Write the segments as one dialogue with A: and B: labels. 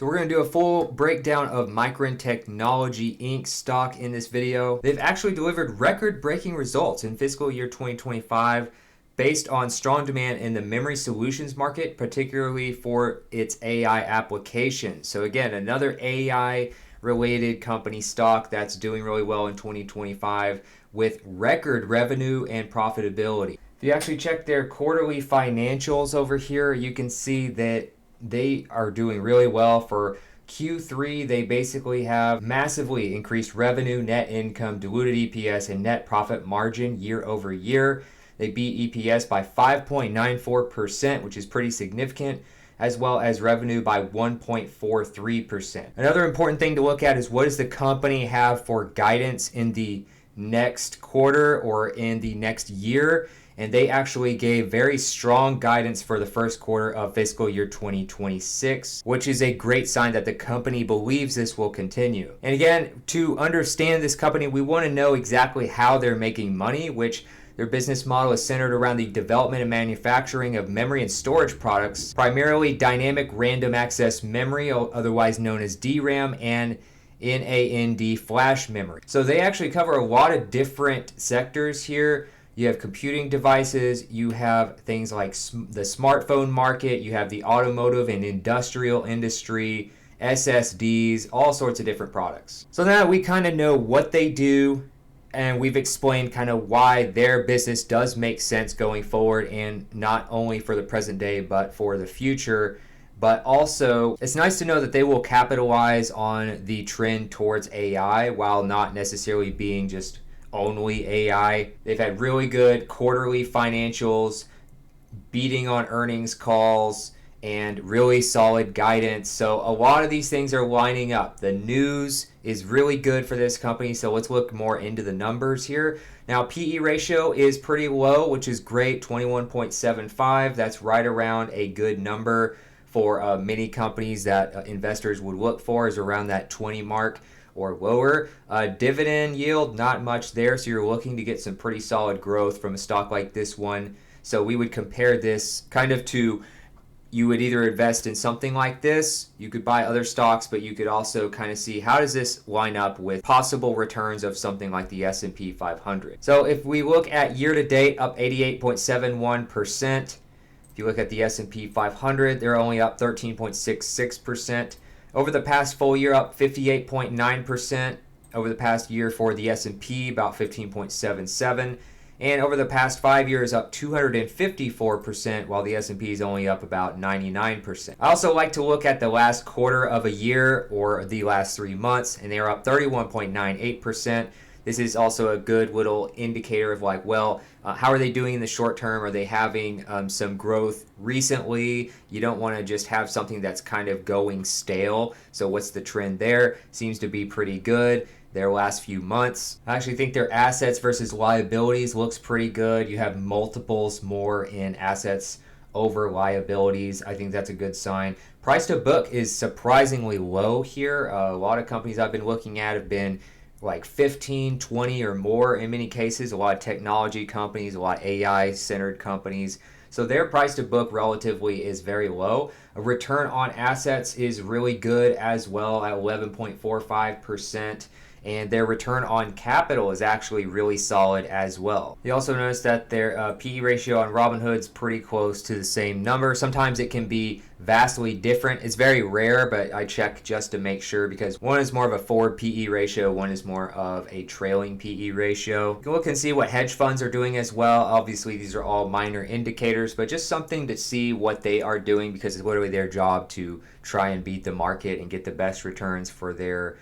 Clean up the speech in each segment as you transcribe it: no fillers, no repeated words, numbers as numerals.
A: So we're going to do a full breakdown of Micron Technology Inc. stock in this video. They've actually delivered record-breaking results in fiscal year 2025 based on strong demand in the memory solutions market, particularly for its AI applications. So again, another AI related company stock that's doing really well in 2025 with record revenue and profitability. If you actually check their quarterly financials over here, you can see that they are doing really well. For Q3, they basically have massively increased revenue, net income, diluted EPS, and net profit margin year over year. They beat EPS by 5.94%, which is pretty significant, as well as revenue by 1.43%. Another important thing to look at is what does the company have for guidance in the next quarter or in the next year. And they actually gave very strong guidance for the first quarter of fiscal year 2026, which is a great sign that the company believes this will continue. And again, to understand this company, we want to know exactly how they're making money, which their business model is centered around the development and manufacturing of memory and storage products, primarily dynamic random access memory, otherwise known as DRAM, and NAND flash memory. So they actually cover a lot of different sectors here. You have computing devices, you have things like the smartphone market, you have the automotive and industrial industry, SSDs, all sorts of different products. So now we kind of know what they do, and we've explained kind of why their business does make sense going forward, and not only for the present day, but for the future. But also, it's nice to know that they will capitalize on the trend towards AI while not necessarily being just only AI. They've had really good quarterly financials, beating on earnings calls, and really solid guidance. So a lot of these things are lining up. The news is really good for this company. So let's look more into the numbers here. Now, PE ratio is pretty low, which is great, 21.75. That's right around a good number for many companies that investors would look for, is around that 20 mark or lower. Dividend yield, not much there, so you're looking to get some pretty solid growth from a stock like this one. So we would compare this kind of to, you would either invest in something like this, you could buy other stocks, but you could also kind of see how does this line up with possible returns of something like the S&P 500. So if we look at year to date, up 88.71%. If you look at the S&P 500, they're only up 13.66%. Over the past full year, up 58.9%. Over the past year for the S&P, about 15.77%. And over the past 5 years, up 254%, while the S&P is only up about 99%. I also like to look at the last quarter of a year or the last 3 months, and they are up 31.98%. This is also a good little indicator of like, well, how are they doing in the short term? Are they having some growth recently? You don't want to just have something that's kind of going stale. So what's the trend there? Seems to be pretty good their last few months. I actually think their assets versus liabilities looks pretty good. You have multiples more in assets over liabilities. I think that's a good sign. Price to book is surprisingly low here. A lot of companies I've been looking at have been like 15, 20 or more in many cases. A lot of technology companies, a lot of AI centered companies. So their price to book relatively is very low. A return on assets is really good as well at 11.45%. And their return on capital is actually really solid as well. You also notice that their PE ratio on Robinhood's pretty close to the same number. Sometimes it can be vastly different. It's very rare, but I check just to make sure because one is more of a forward PE ratio, one is more of a trailing PE ratio. You can look and see what hedge funds are doing as well. Obviously, these are all minor indicators, but just something to see what they are doing because it's literally their job to try and beat the market and get the best returns for their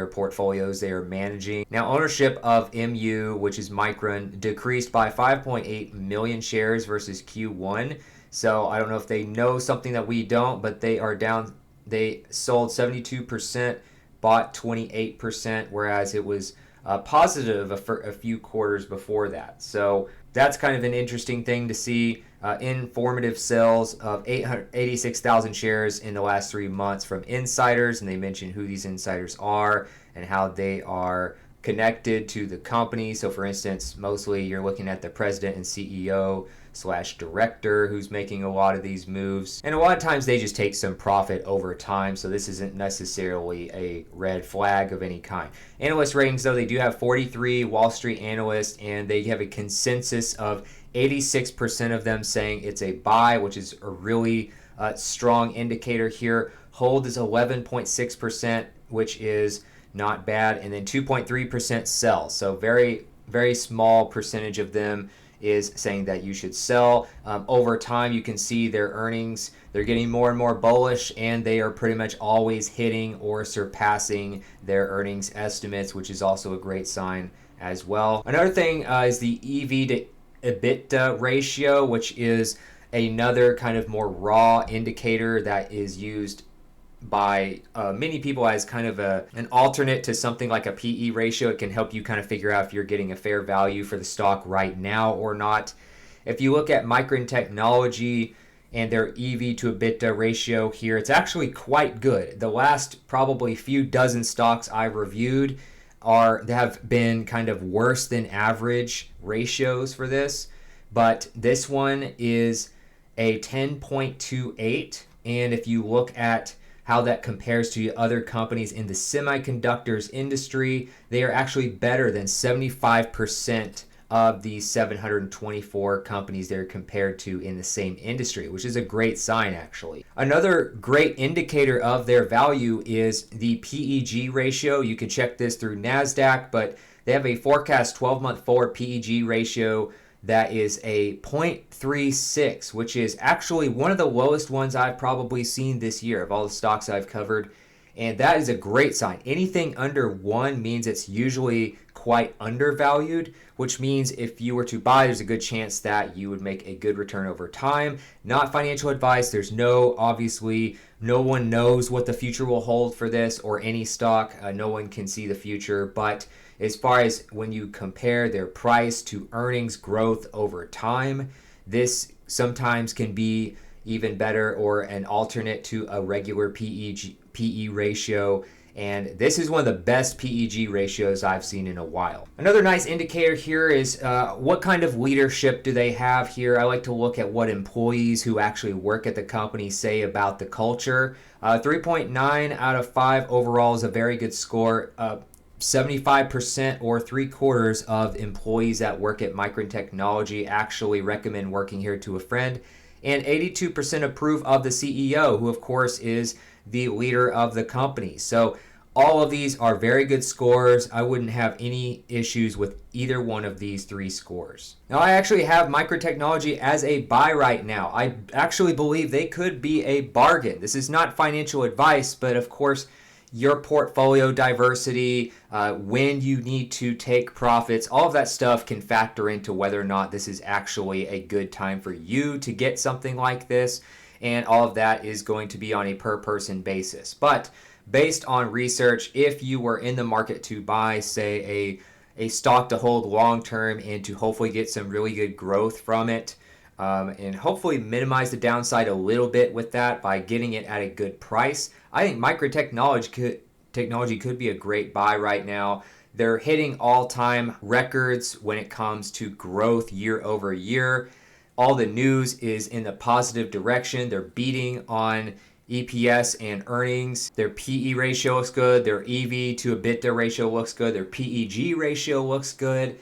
A: portfolios they are managing. Now, ownership of MU, which is Micron, decreased by 5.8 million shares versus Q1. So I don't know if they know something that we don't, but they are down. They sold 72%, bought 28%, whereas it was positive a few quarters before that. So that's kind of an interesting thing to see. Informative sales of 886,000 shares in the last 3 months from insiders, and they mention who these insiders are and how they are connected to the company. So for instance, mostly you're looking at the president and CEO slash director who's making a lot of these moves. And a lot of times they just take some profit over time. So this isn't necessarily a red flag of any kind. Analyst ratings, though, they do have 43 Wall Street analysts, and they have a consensus of 86% of them saying it's a buy, which is a really strong indicator here. Hold is 11.6%, which is not bad. And then 2.3% sell. So very, very small percentage of them is saying that you should sell. Over time, you can see their earnings, they're getting more and more bullish, and they are pretty much always hitting or surpassing their earnings estimates, which is also a great sign as well. Another thing is the EV to EBITDA ratio, which is another kind of more raw indicator that is used by many people as kind of an alternate to something like a PE ratio. It can help you kind of figure out if you're getting a fair value for the stock right now or not. If you look at Micron Technology and their EV to EBITDA ratio here, it's actually quite good. The last probably few dozen stocks I've reviewed they have been kind of worse than average ratios for this, but this one is a 10.28, and if you look at how that compares to other companies in the semiconductors industry, they are actually better than 75% of the 724 companies they're compared to in the same industry, which is a great sign actually. Another great indicator of their value is the PEG ratio. You can check this through NASDAQ, but they have a forecast 12-month forward PEG ratio that is a 0.36, which is actually one of the lowest ones I've probably seen this year of all the stocks I've covered. And that is a great sign. Anything under 1 means it's usually quite undervalued, which means if you were to buy, there's a good chance that you would make a good return over time. Not financial advice. There's obviously, no one knows what the future will hold for this or any stock. No one can see the future. But as far as when you compare their price to earnings growth over time, this sometimes can be even better or an alternate to a regular PE ratio. And this is one of the best PEG ratios I've seen in a while. Another nice indicator here is what kind of leadership do they have here. I like to look at what employees who actually work at the company say about the culture. 3.9 out of 5 overall is a very good score. 75% or 3/4 of employees that work at Micron Technology actually recommend working here to a friend. And 82% approve of the CEO, who of course is the leader of the company. So all of these are very good scores. I wouldn't have any issues with either one of these 3 scores. Now, I actually have Micron Technology as a buy right now. I actually believe they could be a bargain. This is not financial advice, but of course, your portfolio diversity, when you need to take profits, all of that stuff can factor into whether or not this is actually a good time for you to get something like this. And all of that is going to be on a per person basis. But based on research, if you were in the market to buy, say, a stock to hold long term and to hopefully get some really good growth from it, and hopefully minimize the downside a little bit with that by getting it at a good price, I think Micron Technology could be a great buy right now. They're hitting all-time records when it comes to growth year over year. All the news is in the positive direction. They're beating on EPS and earnings. Their PE ratio looks good. Their EV to EBITDA ratio looks good. Their PEG ratio looks good.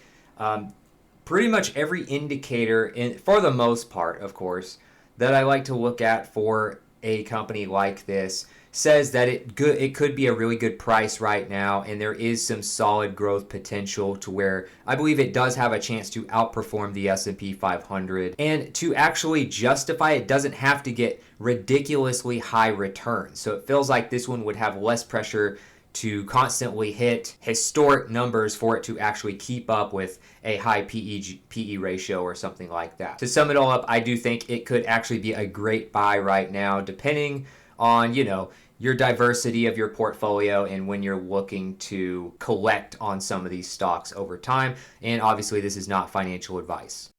A: Pretty much every indicator, for the most part, of course, that I like to look at for a company like this says that it could be a really good price right now, and there is some solid growth potential to where I believe it does have a chance to outperform the S&P 500. And to actually justify it doesn't have to get ridiculously high returns. So it feels like this one would have less pressure to constantly hit historic numbers for it to actually keep up with a high PE ratio or something like that. To sum it all up, I do think it could actually be a great buy right now, depending on, your diversity of your portfolio and when you're looking to collect on some of these stocks over time. And obviously, this is not financial advice.